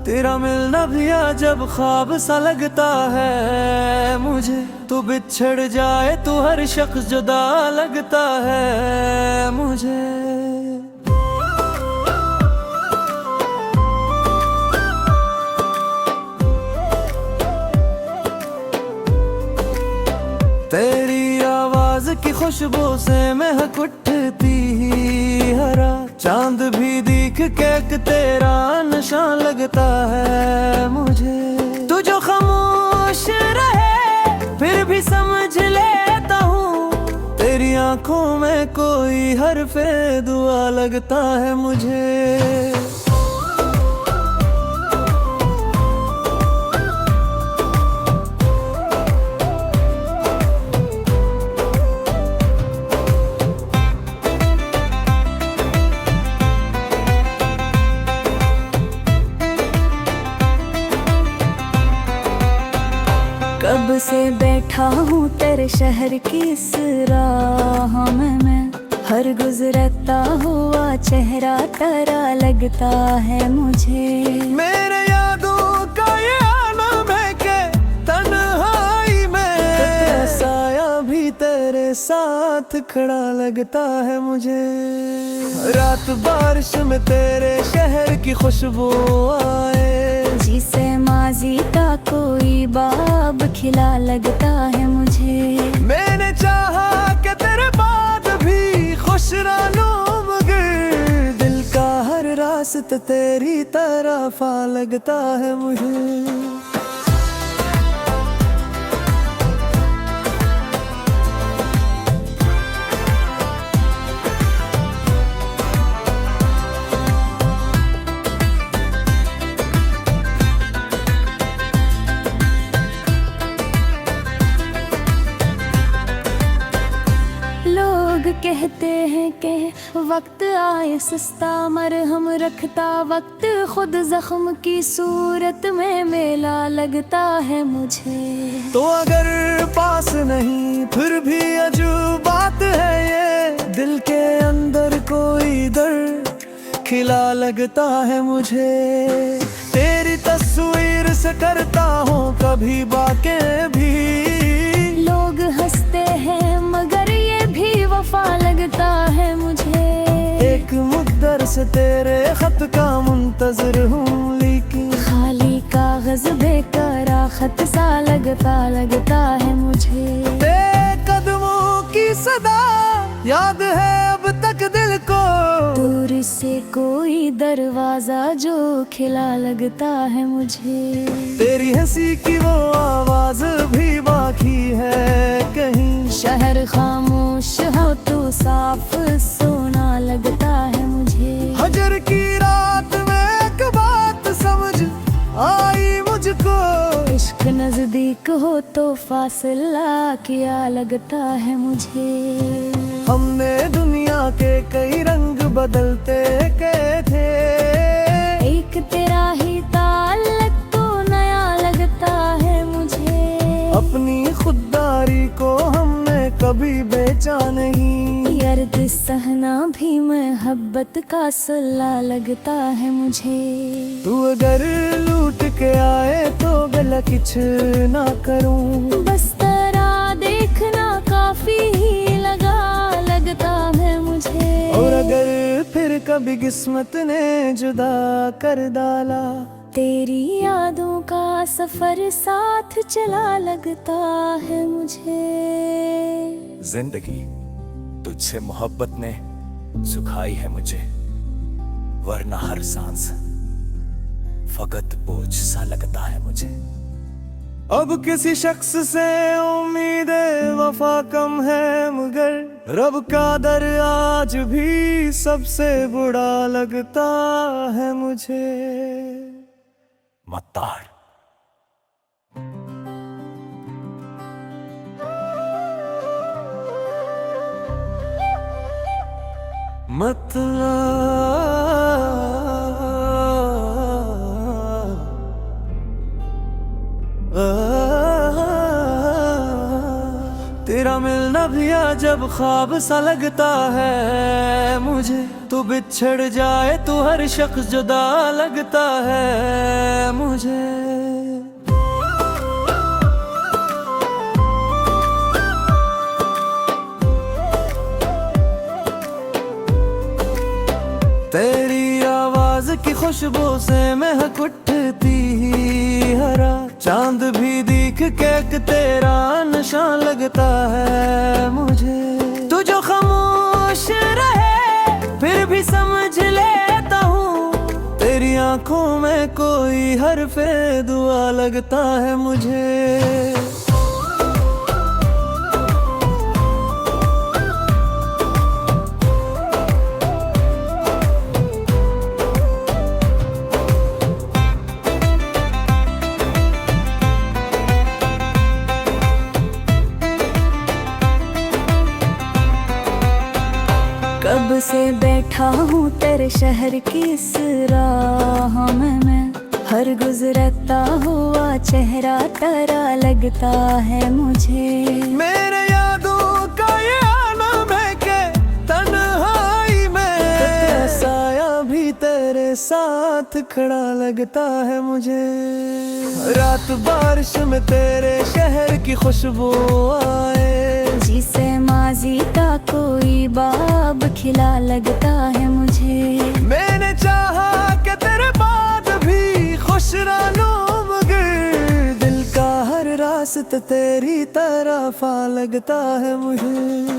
तेरा मिलना भी जब ख्वाब सा लगता है मुझे, तू बिछड़ जाए तो हर शख्स जुदा लगता है मुझे। तेरी आवाज की खुशबू से महक उठती हरा, चांद भी दिख के तेरा नशा लगता है मुझे। तू जो खामोश रहे फिर भी समझ लेता हूँ, तेरी आंखों में कोई हर्फ़े दुआ लगता है मुझे। कब से बैठा हूँ तेरे शहर की इस राह में मैं, हर गुजरता हुआ चेहरा तेरा लगता है मुझे। मेरे यादों का ये आलम है के तन्हाई में, तेरा साया भी तेरे साथ खड़ा लगता है मुझे। रात बारिश में तेरे शहर की खुशबू आए, जिसे माजी का कोई बाब खिला लगता है मुझे। मैंने चाहा कि तेरे बाद भी खुश रहूं, मगर दिल का हर रास्ता तेरी तरफ लगता है मुझे। कहते हैं कि वक्त आए सस्ता मरहम रखता, वक्त खुद जख्म की सूरत में मेला लगता है मुझे। तो अगर पास नहीं फिर भी अजूब बात है ये, दिल के अंदर कोई दर्द खिला लगता है मुझे। तेरी तस्वीर से करता हूँ कभी बातें भी, लोग हंसते हैं मगर ये भी वफा लगता है मुझे। एक मुद्दर से तेरे खत का मुंतजर हूँ, लेकिन खाली कागज बेकरार खत सा लगता है मुझे। तेरे कदमों की सदा याद है अब तक दिल को, दूर से कोई दरवाजा जो खिला लगता है मुझे। तेरी हंसी की वो आवाज भी बाकी है कहीं, शहर खामोश हो तो साफ सोना लगता है मुझे। हजर की रात में एक बात समझ आई मुझको, इश्क नजदीक हो तो फासला क्या लगता है मुझे। हमने दुनिया के कई रंग बदलते के थे, एक तेरा ही ताल्लुक तो नया लगता है मुझे। अपनी खुददारी को हमने कभी बेचा नहीं, यर्द सहना भी मोहब्बत का सल्ला लगता है मुझे। तू अगर लूट के आए तो गला किछ ना करूं, बस तेरा देखना काफी ही लगता है मुझे। और अगर फिर कभी किस्मत ने जुदा कर डाला, तेरी यादों का सफर साथ चला लगता है मुझे। जिंदगी तुझसे मोहब्बत ने सुखाई है मुझे, वरना हर सांस फकत बोझ सा लगता है मुझे। अब किसी शख्स से उम्मीद वफा कम है, मगर रब का दर आज भी सबसे बुरा लगता है मुझे। मत्तार मतलब भी जब ख्वाब सा लगता है मुझे, तू बिछड़ जाए तो हर शख्स जुदा लगता है मुझे। तेरी आवाज की खुशबू से महक उठती हरा, चांद भी दिख के तेरा नशा लगता है मुझे। तू जो खामोश रहे फिर भी समझ लेता हूँ, तेरी आंखों में कोई हर्फे दुआ लगता है मुझे। कब से बैठा हूँ तेरे शहर की इस राह में मैं, हर गुजरता हुआ चेहरा तेरा लगता है मुझे। मेरे यादों का ये आलम है के तन्हाई में, तेरा साया भी तेरे साथ खड़ा लगता है मुझे। रात बारिश में तेरे शहर की खुशबू आए, जिसे माजी का कोई बाब खिला लगता है मुझे। मैंने चाहा कि तेरे बाद भी खुश रहूं, मगर दिल का हर रास्ता तेरी तरफ आ लगता है मुझे।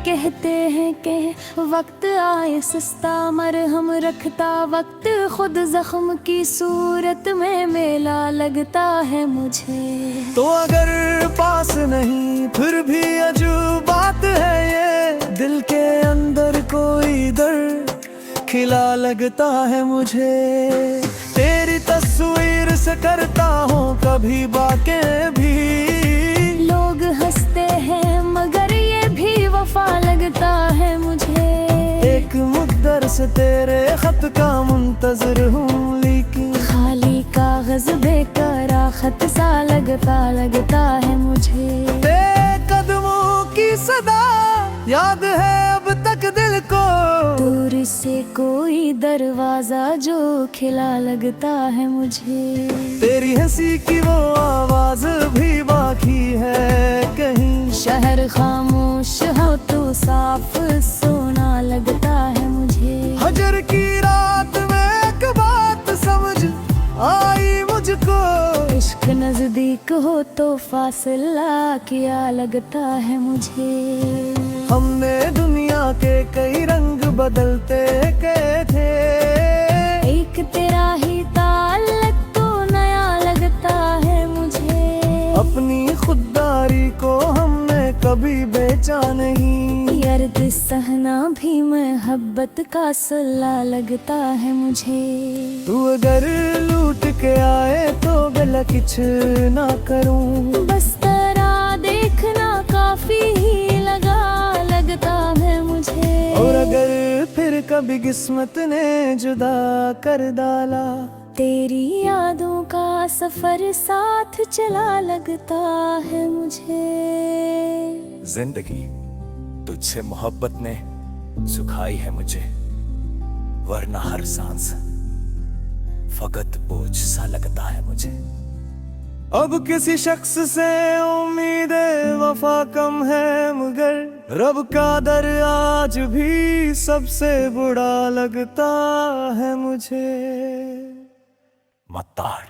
कहते हैं कि वक्त आए सस्ता मरहम रखता, वक्त खुद जख्म की सूरत में मेला लगता है मुझे। तो अगर पास नहीं फिर भी अजूब बात है ये, दिल के अंदर कोई दर्द खिला लगता है मुझे। तेरी तस्वीर से करता हूँ कभी बातें भी, लोग हंसते हैं मगर ये भी वफा लगता है मुझे। एक मुद्दर से तेरे खत का मुंतजर हूँ, लेकिन खाली कागज बेकरा खत सा लगता है मुझे। तेरे कदमों की सदा याद है अब तक दिल को, दूर से कोई दरवाजा जो खिला लगता है मुझे। तेरी हंसी की वो आवाज भी बाकी है कहीं, शहर खामोश हो तो साफ सोना लगता है मुझे। हजर की रात में एक बात समझ आई मुझको, इश्क नजदीक हो तो फासला क्या लगता है मुझे। हमने दुनिया के कई रंग बदलते गए थे, एक तेरा ही ताल्लुक तो नया लगता है मुझे। अपनी खुददारी को हमने कभी बेचा नहीं, यर्द सहना भी मोहब्बत का सल्ला लगता है मुझे। तू अगर लूट के आए तो गला किछ ना करूं, बस तेरा देखना काफी ही लगता है मुझे। और अगर फिर कभी किस्मत ने जुदा कर डाला, तेरी यादों का सफर साथ चला लगता है मुझे। जिंदगी तुझसे मोहब्बत ने सुखाई है मुझे, वरना हर सांस फकत बोझ सा लगता है मुझे। अब किसी शख्स से उम्मीद वफा कम है, मगर रब का दर आज भी सबसे बुरा लगता है मुझे। मत्तार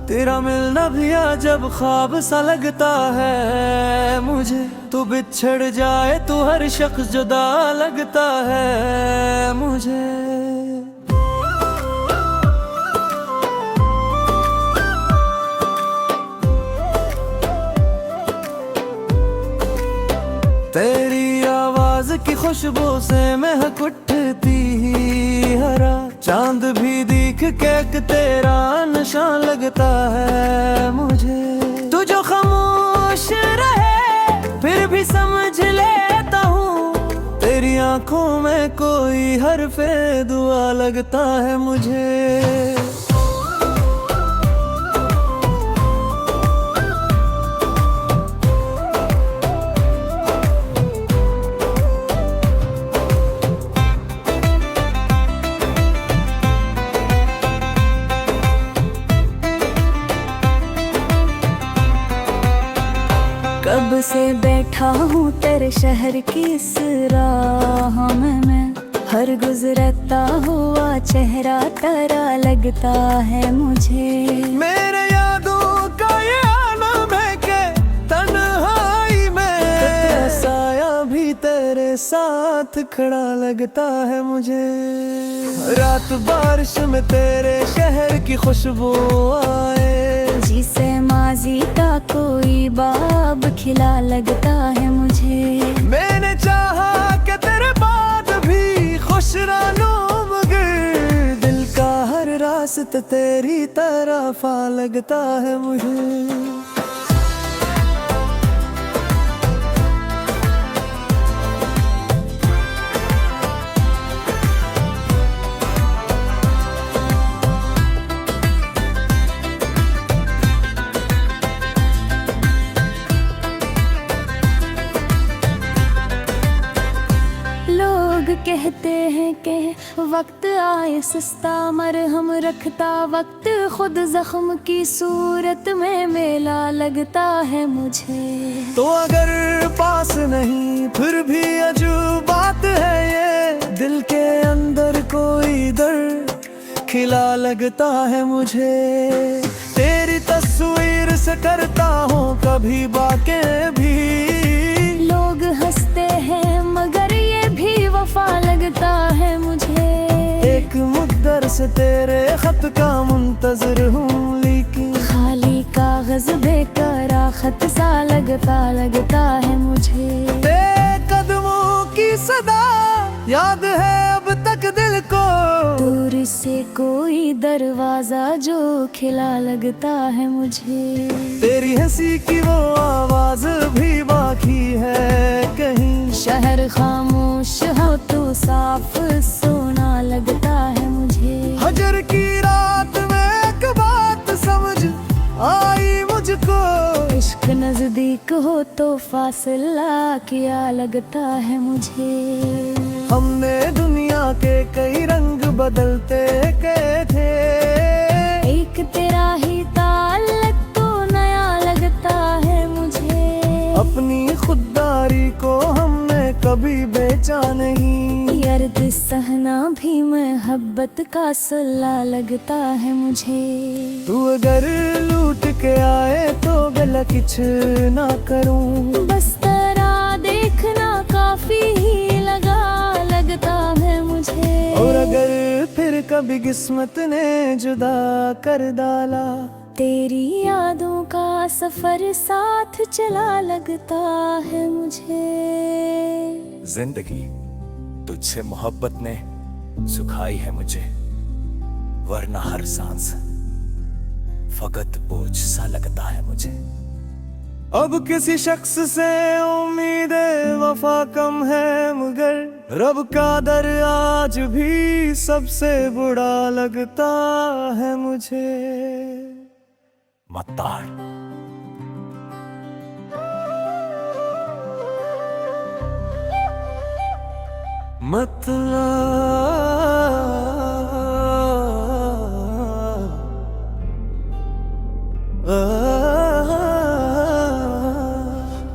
तेरा मिलना भी जब ख्वाब सा लगता है मुझे, तू बिछड़ जाए तो हर शख्स जुदा लगता है मुझे। खुशबू से महक उठती हरा चांद भी दिख के तेरा नशा लगता है मुझे। तू जो खामोश रहे फिर भी समझ लेता हूँ, तेरी आंखों में कोई हर्फ़े दुआ लगता है मुझे। कब से बैठा हूँ तेरे शहर की इस राह में मैं, हर गुजरता हुआ चेहरा तेरा लगता है मुझे। मेरे यादों का ये आलम है के तन्हाई में तेरा साया भी तेरे साथ खड़ा लगता है मुझे। रात बारिश में तेरे शहर की खुशबू आए, जिसे माजी का कोई बाब खिला लगता है मुझे। मैंने चाहा कि तेरे बाद भी खुश रहूं, मगर दिल का हर रास्ता तेरी तरफ आ लगता है मुझे। कहते हैं कि वक्त आए सस्ता मरहम रखता, वक्त खुद जख्म की सूरत में मेला लगता है मुझे। तो अगर पास नहीं फिर भी अजूब बात है ये, दिल के अंदर कोई दर्द खिला लगता है मुझे। तेरी तस्वीर से करता हूँ कभी बातें भी, लोग हंसते हैं मगर ये भी वफा लगता है मुझे। एक मुद्दर से तेरे खत का मुंतजर हूँ, लेकिन खाली कागज बेकरार खत सा लगता है मुझे। तेरे कदमों की सदा याद है अब तक दिल को, दूर से कोई दरवाजा जो खिला लगता है मुझे। तेरी हंसी की वो आवाज भी बाकी है कहीं, शहर खामोश हो तो साफ सोना लगता है मुझे। हजर की रात में एक बात समझ आई मुझको, इश्क नजदीक हो तो फासला क्या लगता है मुझे। हमने दुनिया के कई रंग बदलते गए थे, एक तेरा ही ताल्लुक तो नया लगता है मुझे। अपनी खुददारी को हमने कभी बेचा नहीं, यर्द सहना भी मोहब्बत का सल्ला लगता है मुझे। तू अगर लूट के आए तो गला किछ ना करूं, बस तेरा देखना काफी ही लगता है मुझे। और अगर फिर कभी किस्मत ने जुदा कर डाला, तेरी यादों का सफर साथ चला लगता है मुझे। जिंदगी तुझसे मोहब्बत ने सुखाई है मुझे, वरना हर सांस फकत बोझ सा लगता है मुझे। अब किसी शख्स से उम्मीद वफा कम है, मगर रब का दर आज भी सबसे बुरा लगता है मुझे। मत्तार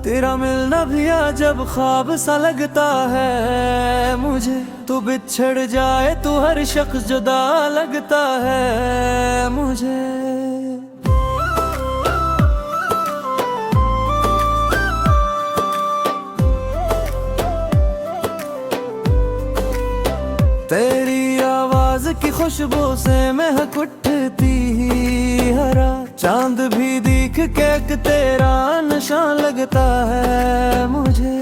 तेरा मिलना भी जब ख्वाब सा लगता है मुझे, तू बिछड़ जाए तो हर शख्स जुदा लगता है मुझे। तेरी आवाज की खुशबू से महक उठती हरा चांद भी दिख के तेरा नशा लगता है मुझे।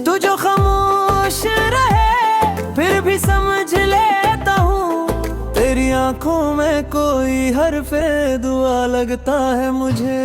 तू जो खामोश रहे आंखों में कोई हरफे दुआ लगता है मुझे।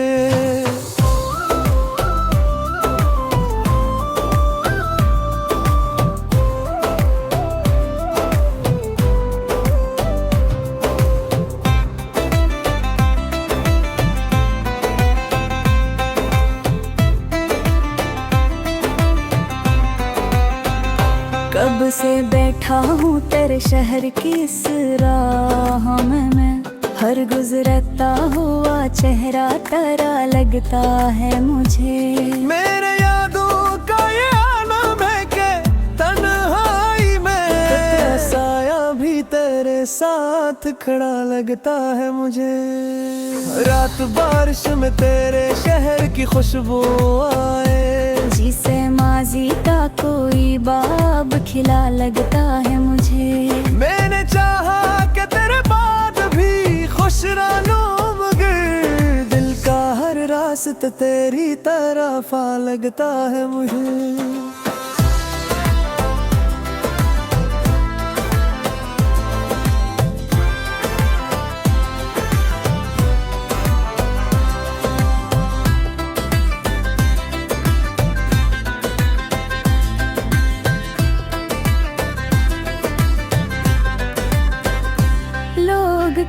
कब से बैठा हूँ तेरे शहर की इस राह में मैं, हर गुजरता हुआ चेहरा तेरा लगता है मुझे। मेरे यादों का ये आलम है के तन्हाई में तेरा साया भी तेरे साथ खड़ा लगता है मुझे। रात बारिश में तेरे शहर की खुशबू आए, जिसे माजी का कोई बाब खिला लगता है मुझे। मैंने चाहा कि तेरे बाद भी खुश रहूं, मगर दिल का हर रास्ता तेरी तरफ आ लगता है मुझे।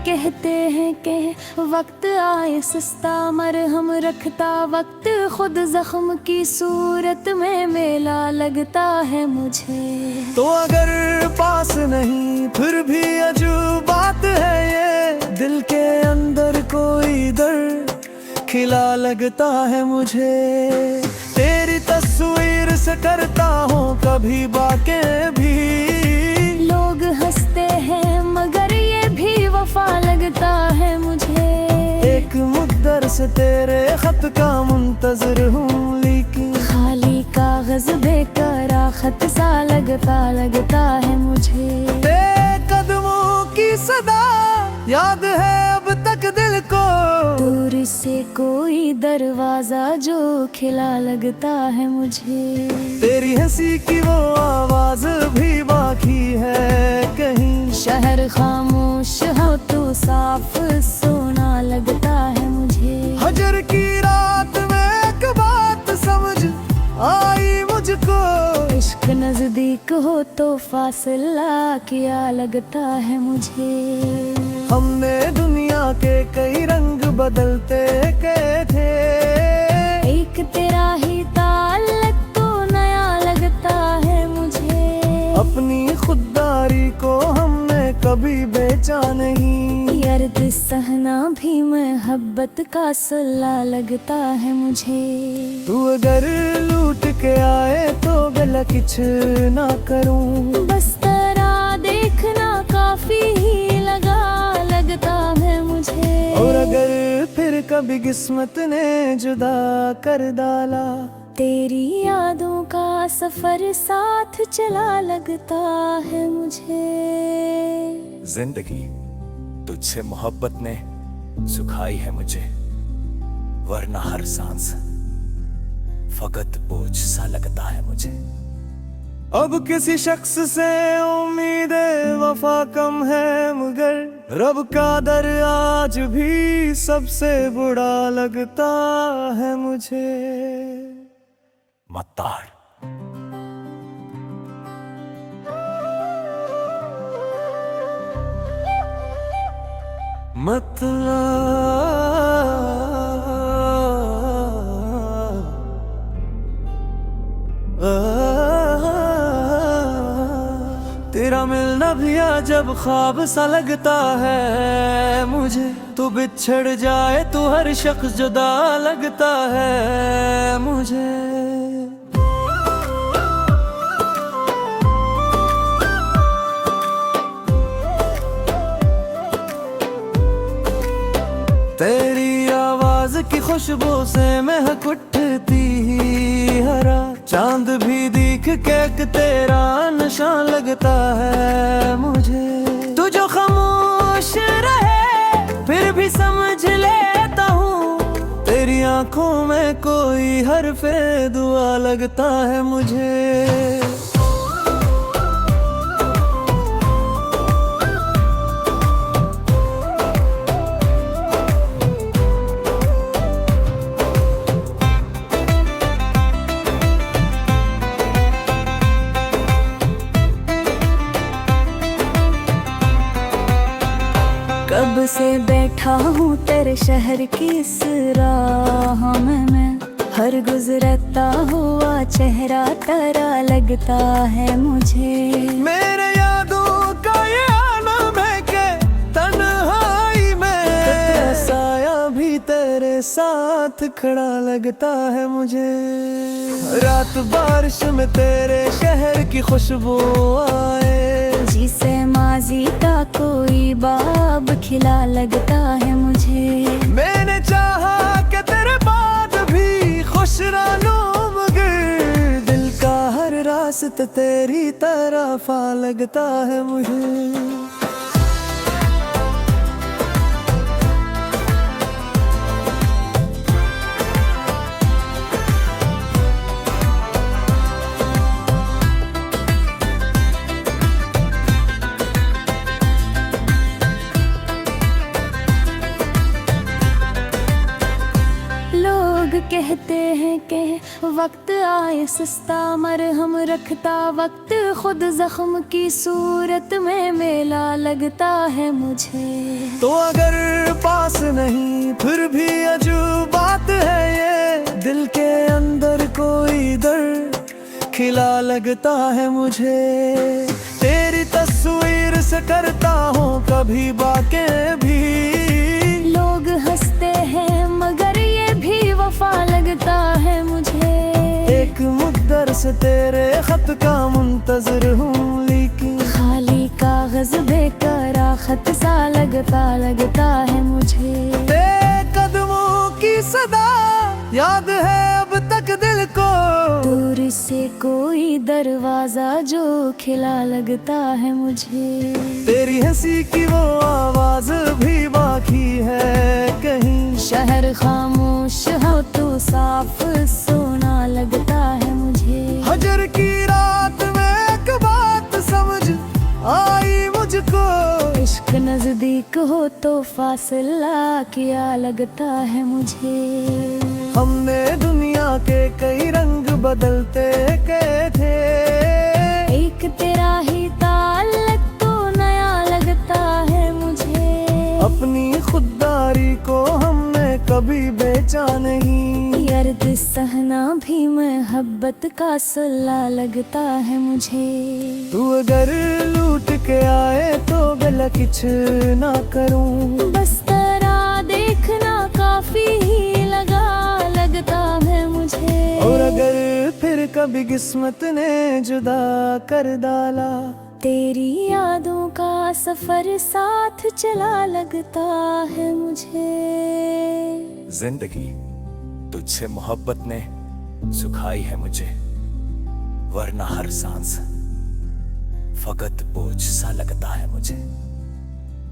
कहते हैं कि वक्त आए सस्ता मरहम रखता, वक्त खुद जख्म की सूरत में मेला लगता है मुझे। तो अगर पास नहीं फिर भी अजूब बात है ये, दिल के अंदर कोई दर्द खिला लगता है मुझे। तेरी तस्वीर से करता हूँ कभी बातें भी, लोग हंसते हैं मगर ये भी वफा लगता है मुझे। एक मुद्दर से तेरे खत का मुंतजर हूँ, लेकिन खाली कागज बेकरार खत सा लगता है मुझे। तेरे कदमों की सदा याद है अब तक दिल को, दूर से कोई दरवाजा जो खिला लगता है मुझे। तेरी हंसी की वो आवाज भी बाकी है कहीं, शहर खामोश हो तो साफ सोना लगता है मुझे। हजर की रात में एक बात समझ आई मुझको, इश्क नजदीक हो तो फासला क्या लगता है मुझे। हमने दुनिया के कई रंग बदलते गए थे, एक तेरा ही ताल्लुक तो नया लगता है मुझे। अपनी खुददारी को हमने कभी बेचा नहीं, अर्द सहना भी मोहब्बत का सल्ला लगता है मुझे। तू अगर लूट के आए तो गला किछ ना करूं, बस तेरा देखना काफी ही लगता है मुझे। और अगर फिर कभी किस्मत ने जुदा कर डाला, तेरी यादों का सफर साथ चला लगता है मुझे। जिंदगी तुझसे मोहब्बत ने सुखाई है मुझे, वरना हर सांस फकत बोझ सा लगता है मुझे। अब किसी शख्स से उम्मीद वफा कम है, मगर रब का दर आज भी सबसे बुरा लगता है मुझे। मत्तार तेरा मिलना भी जब ख्वाब सा लगता है मुझे, तू बिछड़ जाए तो हर शख्स जुदा लगता है मुझे। तेरी आवाज की खुशबू से महक उठती हरा, चांद भी दिख के एक तेरा नशा लगता है मुझे। तू जो खामोश रहे फिर भी समझ लेता हूँ, तेरी आंखों में कोई हरफे दुआ लगता है मुझे। से बैठा हूँ तेरे शहर की इस राह में मैं, हर गुजरता हुआ चेहरा तेरा लगता है मुझे। मेरे यादों का ये आलम है के तन्हाई में तेरा साया भी तेरे साथ खड़ा लगता है मुझे। रात बारिश में तेरे शहर की खुशबू आए, जिसे माजी का कोई बाब खिला लगता है मुझे। मैंने चाहा कि तेरे बाद भी खुश रहूं, मगर दिल का हर रास्ता तेरी तरफ आ लगता है मुझे। कहते हैं कि वक्त आए सस्ता मरहम रखता वक्त, खुद जख्म की सूरत में मेला लगता है मुझे। तो अगर पास नहीं फिर भी अजूब बात है ये, दिल के अंदर कोई दर्द खिला लगता है मुझे। तेरी तस्वीर से करता हूँ कभी बातें भी, लोग हंसते हैं मगर ये भी वफा लगता है मुझे। एक मुद्दर से तेरे खत का मुंतजर हूँ, लेकिन खाली कागज बेकरार खत सा लगता है मुझे। तेरे कदमों की सदा याद है अब तक दिल को, दूर से कोई दरवाजा जो खिला लगता है मुझे। तेरी हंसी की वो आवाज भी बाकी है कहीं, शहर खामोश हो तो साफ सोना लगता है मुझे। हजर की रात में एक बात समझ आई मुझको, इश्क नजदीक हो तो फासला क्या लगता है मुझे। हमने दुनिया के कई रंग बदलते गए थे, एक तेरा ही ताल्लुक तो नया लगता है मुझे। अपनी खुददारी को हमने कभी बेचा नहीं, यर्द सहना भी मोहब्बत का सल्ला लगता है मुझे। तू अगर लूट के आए तो गला किछ ना करूं, बस तेरा देखना काफी ही लगता है मुझे। और अगर फिर कभी किस्मत ने जुदा कर डाला, तेरी यादों का सफर साथ चला लगता है मुझे। जिंदगी तुझसे मोहब्बत ने सुखाई है मुझे, वरना हर सांस फकत बोझ सा लगता है मुझे।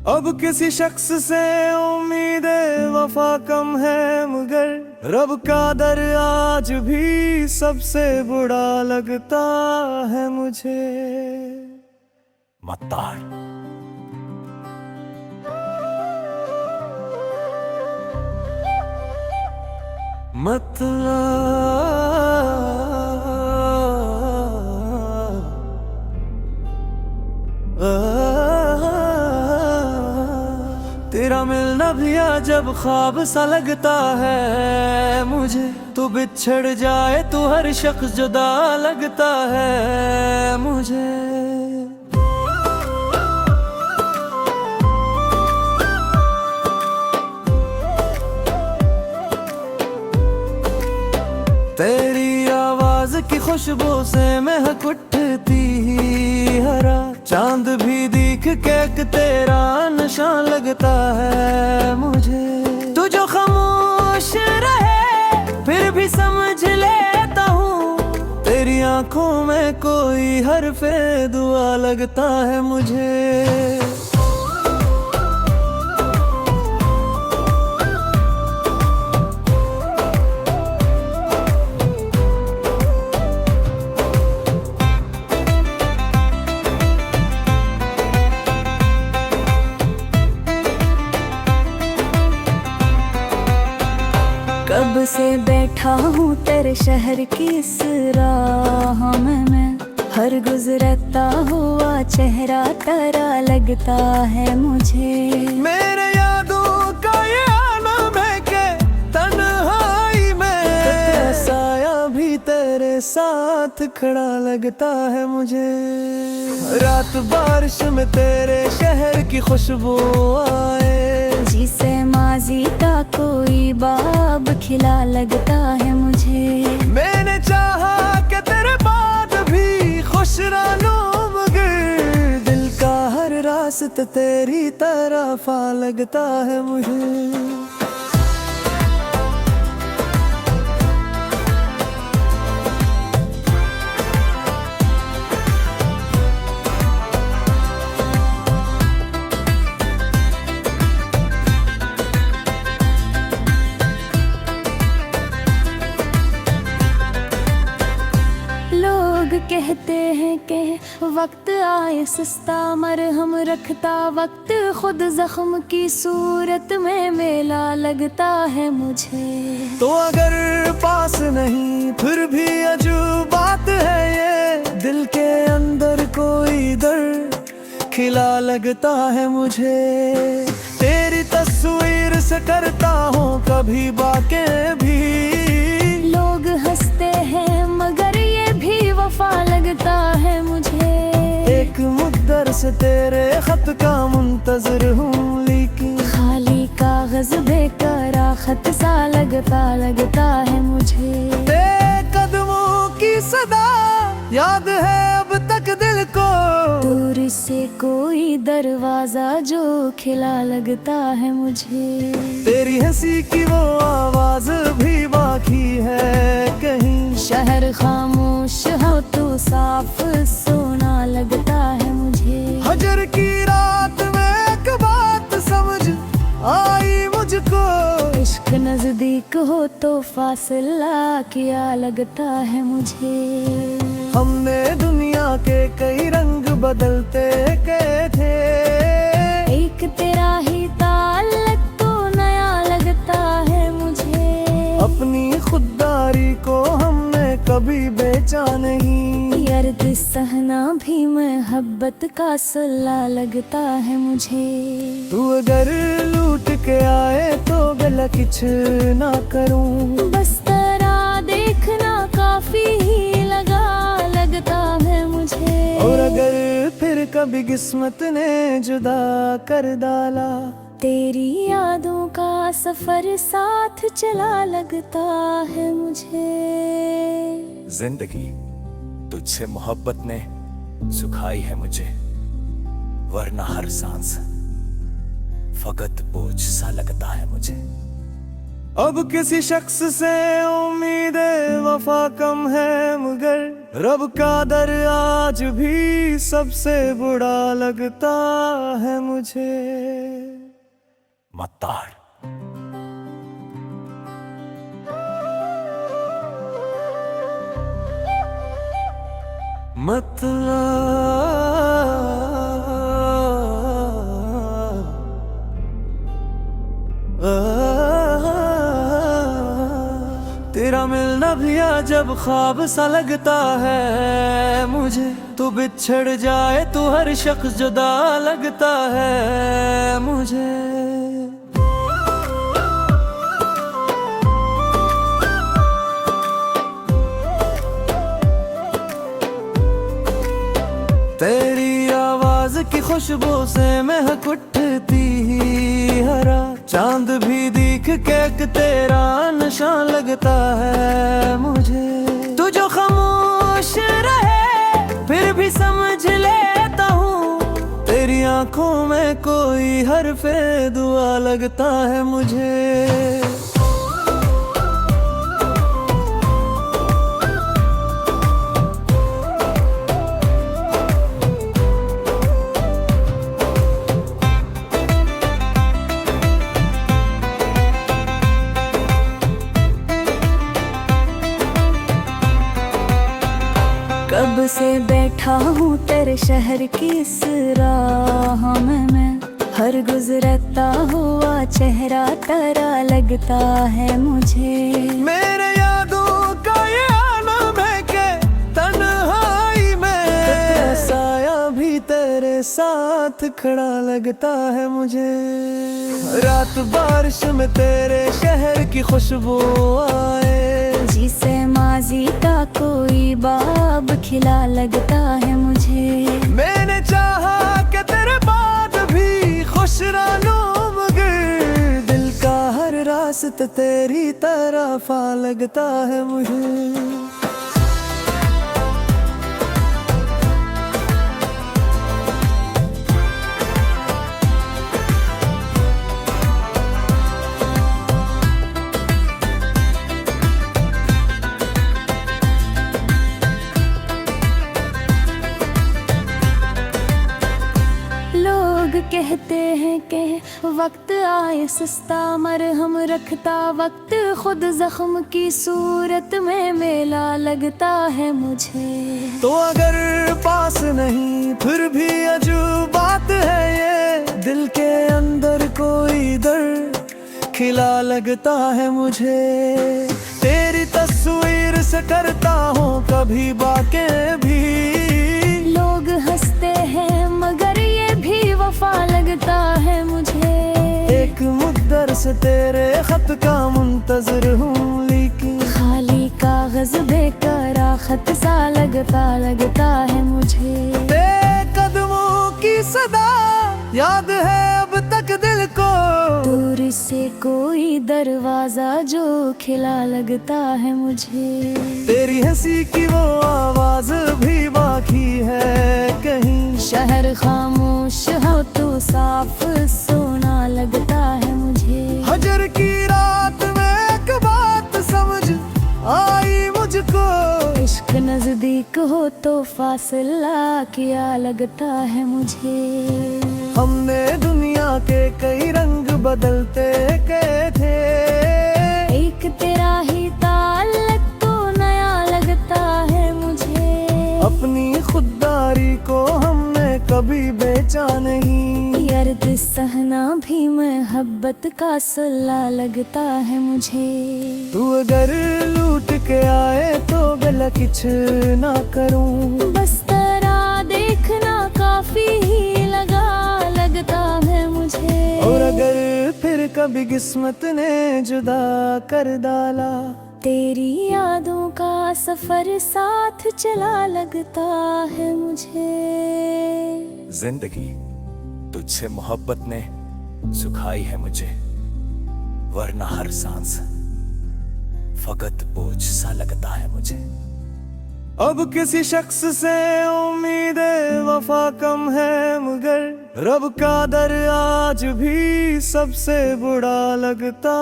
अब किसी शख्स से उम्मीद वफा कम है, मगर रब का दर आज भी सबसे बुरा लगता है मुझे। मत्तार तेरा मिलना भी जब ख्वाब सा लगता है मुझे, तू बिछड़ जाए तो हर शख्स जुदा लगता है मुझे। तेरी आवाज की खुशबू से महक उठती हरा, चांद भी दिख के तेरा नशा लगता है मुझे। तू जो खामोश रहे फिर भी समझ लेता हूँ, तेरी आंखों में कोई हरफे दुआ लगता है मुझे। कब से बैठा हूँ तेरे शहर की इस राह में मैं, हर गुजरता हुआ चेहरा तेरा लगता है मुझे। मेरे तेरे साथ खड़ा लगता है मुझे। रात बारिश में तेरे शहर की खुशबू आए, जिसे माजी का कोई बाब खिला लगता है मुझे। मैंने चाहा कि तेरे बाद भी खुश रहूं, मगर दिल का हर रास्ता तेरी तरफ आ लगता है मुझे। कहते हैं कि वक्त आए सस्ता मरहम रखता, वक्त खुद जख्म की सूरत में मेला लगता है मुझे। तो अगर पास नहीं फिर भी अजूब बात है ये, दिल के अंदर कोई दर्द खिला लगता है मुझे। तेरी तस्वीर से करता हूँ कभी बातें भी, लोग हंसते हैं मगर ये भी वफा लगता है मुझे। एक मुद्दर से तेरे खत का मुंतजर हूँ, लेकिन खाली कागज बेकरार खत सा लगता है मुझे। तेरे कदमों की सदा याद है अब तक दिल को, दूर से कोई दरवाजा जो खिला लगता है मुझे। तेरी हंसी की वो आवाज भी बाकी है कहीं, शहर खामोश हो तो साफ सोना लगता है मुझे। हजर की रात में एक बात समझ आई मुझको, इश्क नजदीक हो तो फासला क्या लगता है मुझे। हमने दुनिया के कई रंग बदलते के थे, एक तेरा ही ताल्लुक तो नया लगता है मुझे। अपनी खुददारी को हमने कभी बेचा नहीं, अर्द सहना भी मोहब्बत का सल्ला लगता है मुझे। तू अगर लूट के आए तो गला किछ ना करूं, बस तेरा देखना काफी ही लगता है मुझे। और अगर फिर कभी किस्मत ने जुदा कर डाला, तेरी यादों का सफर साथ चला लगता है मुझे। जिंदगी तुझसे मोहब्बत ने सुखाई है मुझे, वरना हर सांस फकत बोझ सा लगता है मुझे। अब किसी शख्स से उम्मीद वफा कम है, मगर रब का दर आज भी सबसे बुरा लगता है मुझे। मत्तार तेरा मिलना भी जब ख्वाब सा लगता है मुझे, तू बिछड़ जाए तो हर शख्स जुदा लगता है मुझे। तेरी आवाज की खुशबू से महक उठती ही हरा, चांद भी दिख के तेरा नशा लगता है मुझे। तू जो खामोश रहे फिर भी समझ लेता हूँ, तेरी आंखों में कोई हर्फे दुआ लगता है मुझे। कब से बैठा हूँ तेरे शहर की इस राह में मैं, हर गुजरता हुआ चेहरा तेरा लगता है मुझे। मेरे यादों का ये आलम है के तन्हाई में, तेरा साया भी तेरे साथ खड़ा लगता है मुझे। रात बारिश में तेरे शहर की खुशबू आए, जिसे माजी का कोई बाब खिला लगता है मुझे। मैंने चाहा कि तेरे बाद भी खुश रहूं मगर दिल का हर रास्ता तेरी तरफ आ लगता है मुझे। कहते हैं कि वक्त आए सस्ता मरहम रखता, वक्त खुद जख्म की सूरत में मेला लगता है मुझे। तो अगर पास नहीं फिर भी अजूब बात है ये, दिल के अंदर कोई दर्द खिला लगता है मुझे। तेरी तस्वीर से करता हूँ कभी बातें भी, लोग हंसते हैं मगर ये भी वफा लगता है मुझे। एक मुद्दर से तेरे खत का मुंतजर हूँ लेकिन खाली कागज बेकरार खत सा लगता है मुझे। तेरे कदमों की सदा याद है अब तक दिल को, दूर से कोई दरवाजा जो खिला लगता है मुझे। तेरी हंसी की वो आवाज भी बाकी है कहीं, शहर खामोश हो तो साफ सोना लगता है मुझे। हजर की रात में एक बात समझ आई मुझको, इश्क नजदीक हो तो फासला क्या लगता है मुझे। हमने दुनिया के कई रंग बदलते गए थे, एक तेरा ही ताल्लुक तो नया लगता है मुझे। अपनी खुददारी को हमने कभी बेचा नहीं, यर्द सहना भी मोहब्बत का सल्ला लगता है मुझे। तू अगर लूट के आए तो गला किछ ना करूं, बस तेरा देखना काफी ही लगता है मुझे। और अगर फिर कभी किस्मत ने जुदा कर डाला, तेरी यादों का सफर साथ चला लगता है मुझे। जिंदगी तुझसे मोहब्बत ने सुखाई है मुझे, वरना हर सांस फकत बोझ सा लगता है मुझे। अब किसी शख्स से उम्मीद वफा कम है मगर रब का दर आज भी सबसे बुरा लगता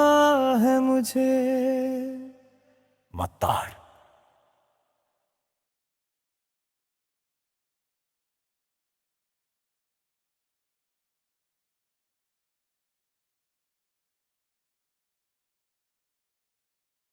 है मुझे। मत्तार